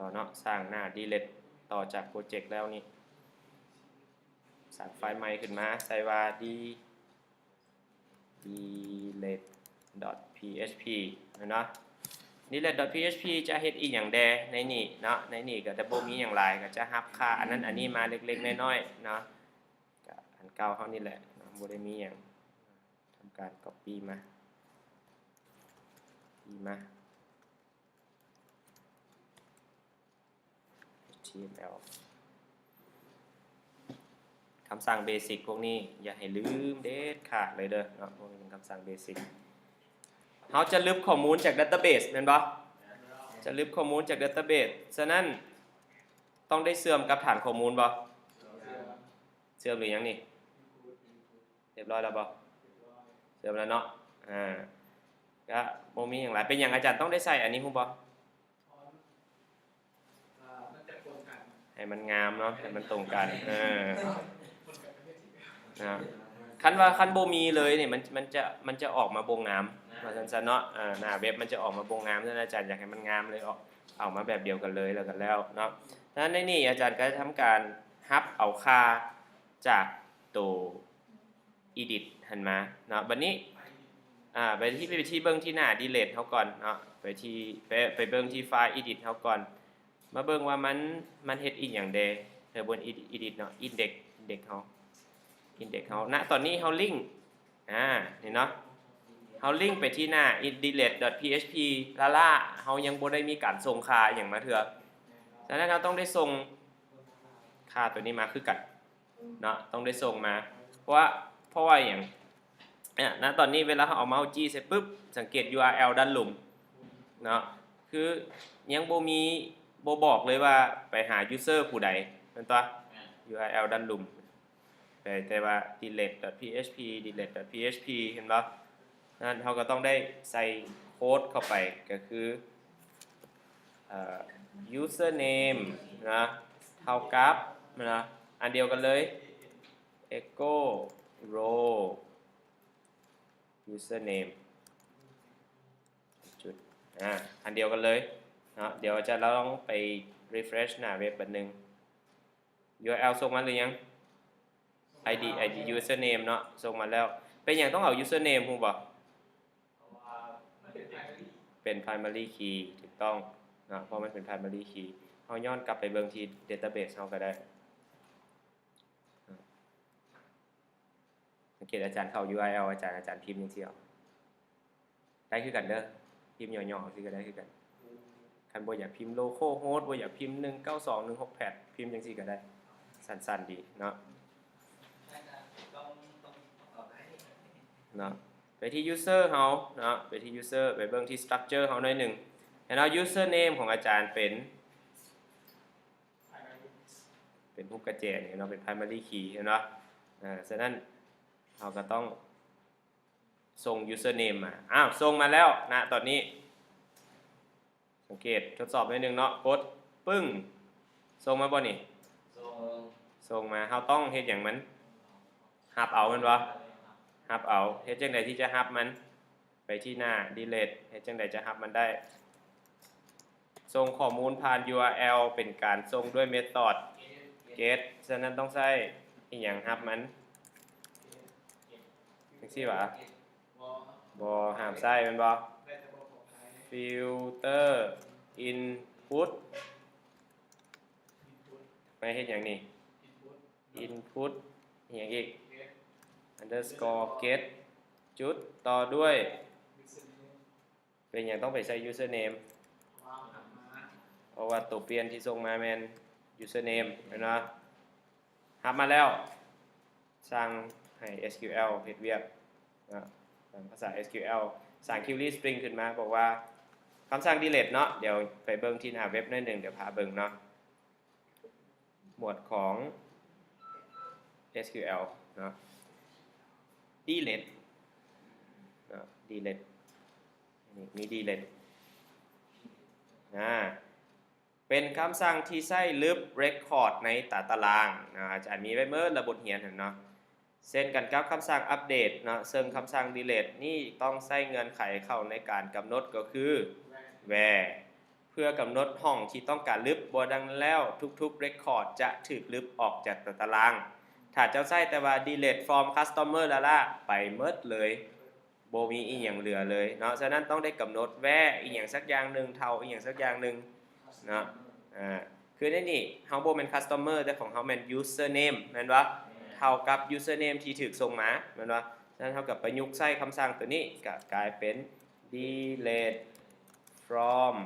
ต่อเนาะสร้างหน้า delete ต่อจากโปรเจกต์แล้วนี่สร้างไฟล์ใหม่ขึ้นมาใส่ว่า delete.php เนาะ delete.php จะเฮ็ดอีกอย่างแดในนี่เนาะในนี่ก็จะบ่มีอย่างไรก็จะรับค่าอันนั้นอันนี้มาเล็กๆน้อยๆเนาะก็อันเก่าเฮานี่แหละบ่ได้มีอย่างทำการ copy มาHTML คำสั่งเบสิกพวกนี้อย่าให้ลืมเด็ดขาดเลยเด้อเนาะพวกนี้เป็นคำสั่งเบสิกเราจะลึกข้อมูลจากดัตเตอร์เบสแม่นบ่จะลึกข้อมูลจากดัตเตอร์เบสฉะนั้นต้องได้เสื่อมกับฐานข้อมูลบ่เสื่อมหรือยังนี่เรียบร้อยแล้วบ่เสื่อมแล้วเนาะก็บ่มีอย่างไรเป็นอย่างอาจารย์ต้องได้ใส่อันนี้ฮู้บ่ให้มันงามเนาะให้มันตรงกันคันบ่มีเลยนี่มันจะออกมาบ่งามว่าซั่นๆเนาะหน้าเว็บมันจะออกมาบ่งามฉะนั้นอาจารย์อยากให้มันงามเลยออกมาแบบเดียวกันเลยแล้วกันแล้วเนาะฉะนั้นในนี้อาจารย์ก็จะทำการฮับเอาค่าจากตัว edit หันมาเนาะบัดนี้ไปที่เบิ่งที่หน้า delete เฮาก่อนเนาะไปเบิ่งที่ไฟล์ edit เฮาก่อนมาเบิ่งว่ามันเฮ็ดอีกอย่างใดบน edit เนาะ index เฮาณตอนนี้เฮาลิงก์นี่เนาะเฮาลิงก์ไปที่หน้า delete.php ล่าเฮายังบ่ได้มีการส่งค่าอย่างมาเถื่อฉะนั้นเราต้องได้ส่งค่าตัวนี้มาคือกันเนาะต้องได้ส่งมาเพราะว่าอย่างณตอนนี้เวลาเราเอาเมาส์จี้เสร็จปุ๊บสังเกต URL ด้านหลุมเนาะคือยังบ่บอกเลยว่าไปหา user ผู้ใดเป็นตัว URL ด้านหลุมแต่ว่า delete.php เห็นบ่นั้นเราก็ต้องได้ใส่โค้ดเข้าไปก็คือusername นะเท่ากับนะอันเดียวกันเลย echo row username จุดอันเดียวกันเลยนะเดี๋ยวจะลองไป refresh หน้าเว็บบัดนึง URL ส่งมาหรือยัง ID username เนาะส่งมาแล้วเป็นอย่างต้องเอา username ฮู้บ่เป็น primary key ถูกต้องนะเพราะมันเป็น primary key เฮาย้อนกลับไปเบิ่งที่ database เฮาก็ได้สังเกตอาจารย์เข้า URL อาจารย์พิมพ์จังซี่เอาได้คือกันเด้อพิมพ์ย่อๆคือก็ได้คือกันคันบ่อยากพิมพ์ local host บ่อยากพิมพ์192.168พิมพ์จังซี่ก็ได้สั้นๆดีเนาะไปที่ user เฮาเนาะไปที่ user ไปเบิ่งที่ structure เฮาหน่อยนึงแล้ว username ของอาจารย์เป็นรูปกระแจนี่เนาะเป็น primary key เนาะฉะนั้นเราก็ต้องส่ง username มาส่งมาแล้วนะตอนนี้สังเกตทดสอบหน่อยนึงเนาะกดปึ้งส่งมาบ่นี่ส่งมาเราต้องเฮ็ดหยังมันรับเอามันบ่รับเอาเฮ็ดจังได๋ที่จะรับมันไปที่หน้า delete เฮ็ดจังได๋จะรับมันได้ส่งข้อมูลผ่าน URL เป็นการส่งด้วยเมธอด get ฉะนั้นต้องใช้อีหยังรับมันจังซี่หว่าบ่ห้ามใช้แม่นบ่ filter input ไปเฮ็ดหยังนี่ input อีหยังอีกunderscore get จุดต่อด้วยเป็นอย่างต้องไปใช้ username เพราะว่าตัวเปลี่ยนที่ส่งมาแมน username นะรับมาแล้วสร้างให้ SQL เฮ็ดเวียกภาษา SQL สร้าง query string ขึ้นมาบอกว่าคำสั่ง delete เนาะเดี๋ยวไปเบิ่งที่หน้าเว็บหน่อยนึงเดี๋ยวพาเบิ่งเนาะหมวดของ SQL เนาะdelete delete มี delete เป็นคำสั่งที่ใช้ลึบ record ในตารางอาจารย์มีไว้เมื่อระบบเรียนเนาะเช่นกันกับคำสั่งอัปเดตเนาะซึ่งคำสั่ง delete นี่ต้องใช้เงื่อนไขเข้าในการกำหนดก็คือ where เพื่อ พื่อกำหนดห้องที่ต้องการลบบ่ดังแล้วทุกๆ record จะถูกลบออกจากตารางถ้าเจ้าใช้แต่ว่า delete from customer ละไปหมดเลยบ่มีอีหยังเหลือเลยเนาะฉะนั้นต้องได้กำหนดแว่อีหยังสักอย่างนึงเท่าอีหยังสักอย่างนึงเนาะคือในนี้เฮาบ่แม่น customer แต่ของเฮาแม่น username แม่นบ่เท่ากับ username ที่ถูกส่งมาแม่นบ่ฉะนั้นเฮาก็ประยุกต์ใช้คำสั่งตัวนี้ก็กลายเป็น delete from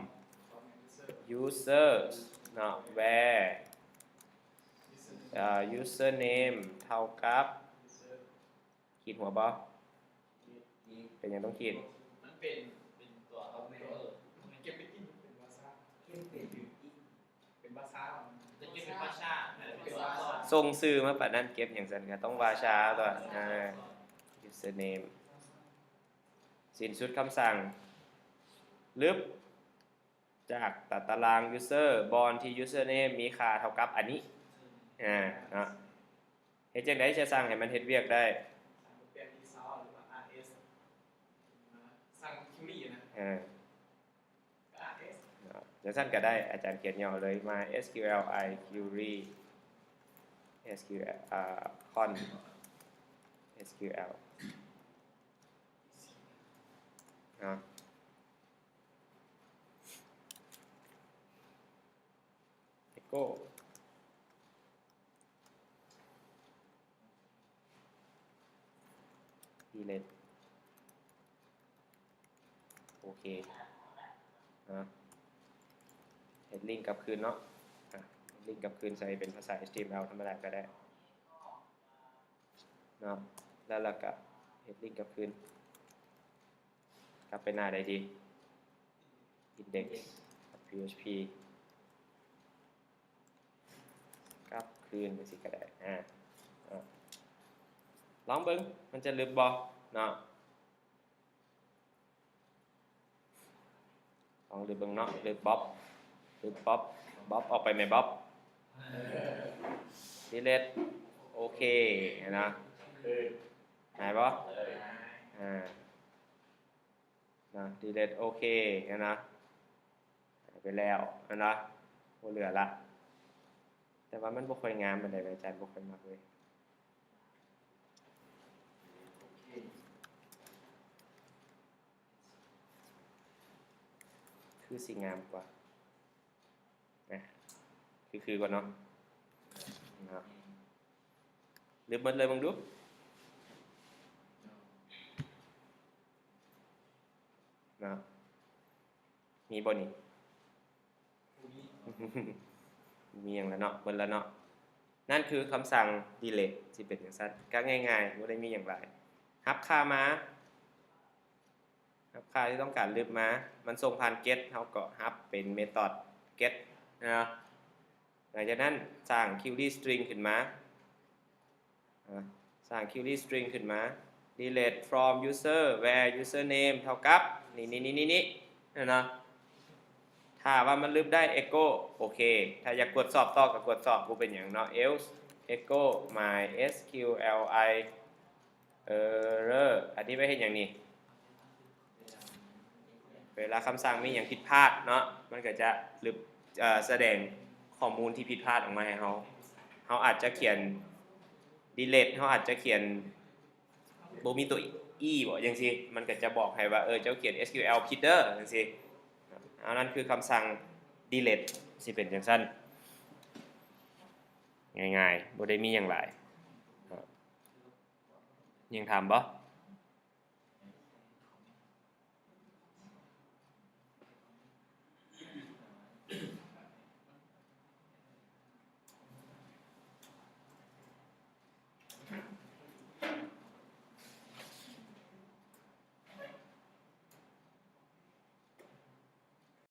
users เนาะ where username เท่ากับขีดหัวบ่เป็นยังต้องขีดมันเป็นตัวเอามันเก็บเป็นอินเป็นภาษาเก็บเป็นภาษาจะเก็บเป็นภาษาส่งซื้อมาปะนั้นเก็บอย่างซั่นก็ต้องวาชาตัวusername สิ้นสุดคำสั่งลบจากตาราง user บอนที่ username มีค่าเท่ากับอันนี้เนาะเฮ็ดจังได๋จะสร้างให้มันเฮ็ดเวียกได้เป็นที่ซอหรือว่า RS สร้างคิวรี่นะRS จังซั่นก็ได้อาจารย์เขียนย่อเลยมา SQLi query SQL con SQL เนาะecho delete โอเคเฮ็ดลิงก์กลับคืนเนาะลิงก์กลับคืนใส่เป็นภาษา HTML ธรรมดาก็ได้เนาะแล้วเราก็เฮ็ดลิงก์กลับคืนกลับไปหน้าใดดี index.php กลับคืนไปสิก็ได้ลองเบิ่งมันจะลึกบ่เนาะลองลึกเบิ่งเนาะลึกบ๊อบออกไปไหมบ๊อบ delete โอเคนะหายบ่นะ delete โอเคนะหายไปแล้วนะบ่เหลือละแต่ว่ามันบ่ค่อยงามปานใดอาจารย์บ่ค่อยมักเลยคือสิงามกว่าคือก่อนเนาะลืมหมดเลยมึงดูนะมีบ่นี่ มีอย่างละเนาะหมดแล้วเนาะนั่นคือคำสั่ง delete สิเป็นจังซั่นก็ง่ายๆบ่ได้มีหยังหลายรับค่ามารับค่าที่ต้องการลบมามันส่งผ่าน get เฮาก็รับเป็นเมธอด get นะหลังจากนั้นสร้าง query string ขึ้นมาสร้าง query string ขึ้นมา delete from user where username เท่ากับนี่นะถ้าว่ามันลบได้ echo โอเคถ้าอยากกดสอบต่อก็กดสอบบ่เป็นหยังเนาะ else echo mysqli error อันนี้ไว้เฮ็ดหยังนี่เวลาคำสั่งมีหยังผิดพลาดเนาะมันก็จะแสดงข้อมูลที่ผิดพลาดออกมาให้เราอาจจะเขียน delete เราอาจจะเขียนบ่มีตัว e บ่จังซี่มันก็จะบอกให้ว่าเจ้าเขียน SQL ผิดเด้อจังซี่อันนั้นคือคำสั่ง delete สิเป็นจังซั่นง่ายๆบ่ได้มีหยังหลายยังถามบ่